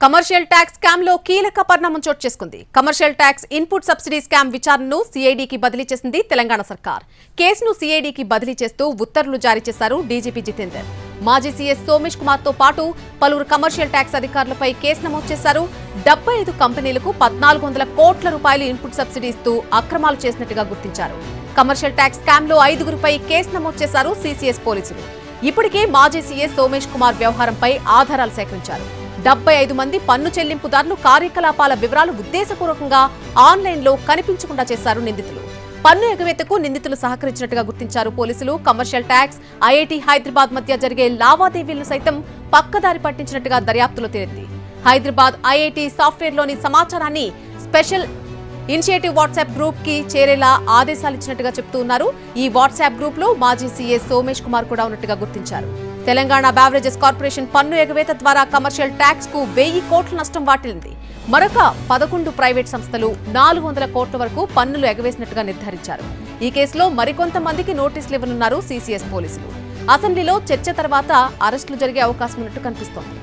Commercial tax scam లో కీలక పరిణామం చోటు చేసుకుంది. Commercial tax input subsidy scam విచారణను సిఐడికి బదిలీ చేసింది తెలంగాణ సర్కార్. కేసును సిఐడికి బదిలీ చేస్తూ ఉత్తర్వులు జారీ చేశారు డీజీపీ జితేందర్. మాజీ సీఎస్ సోమేష్ కుమార్ తో పాటు పలువురు కమర్షియల్ ట్యాక్స్ అధికారులపై కేసు నమోదు చేశారు. 75 కంపెనీలకు 1400 కోట్ల రూపాయలు ఇన్పుట్ సబ్సిడీ ఇస్తూ అక్రమాలు చేసినట్టుగా గుర్తించారు. కమర్షియల్ ట్యాక్స్ స్కామ్ లో 5గురిపై కేసు నమోదు చేశారు సిసిఎస్ పోలీసులు. ఇప్పటికే మాజీ సీఎస్ సోమేష్ కుమార్ వ్యవహారంపై ఆధారాలు సేకరించారు. 75 మంది పన్ను చెల్లింపుదారులు కార్యకలాపాల వివరాలు ఉద్దేశపూర్వకంగా ఆన్లైన్లో కనిపించకుండా చేశారు నిందితులు. పన్ను ఎగవేతకు నిందితులు సహకరించినట్టుగా గుర్తించారు పోలీసులు. కమర్షియల్ ట్యాక్స్, ఐఐటీ హైదరాబాద్ మధ్య జరిగే లావాదేవీలను సైతం పక్కదారి పట్టించినట్టుగా దర్యాప్తులో తేలింది. హైదరాబాద్ ఐఐటీ సాఫ్ట్వేర్లోని సమాచారాన్ని స్పెషల్ ఇనిషియేటివ్ వాట్సాప్ గ్రూప్ కి చేరేలా ఆదేశాలు ఇచ్చినట్టుగా చెప్తూ ఉన్నారు. ఈ వాట్సాప్ గ్రూప్ లో మాజీ సీఎస్ సోమేష్ కుమార్ కూడా ఉన్నట్టుగా గుర్తించారు. తెలంగాణ బెవరేజెస్ కార్పొరేషన్ పన్ను ఎగవేత ద్వారా కమర్షియల్ ట్యాక్స్ కు 1000 కోట్ల నష్టం వాటిల్లింది. మరొక 11 ప్రైవేట్ సంస్థలు 400 కోట్ల వరకు పన్నులు ఎగవేసినట్టుగా నిర్ధారించారు. ఈ కేసులో మరికొంతమందికి నోటీసులు ఇవ్వనున్నారు సిసిఎస్ పోలీసులు. అసెంబ్లీలో చర్చ తర్వాత అరెస్టులు జరిగే అవకాశం ఉన్నట్టు కనిపిస్తోంది.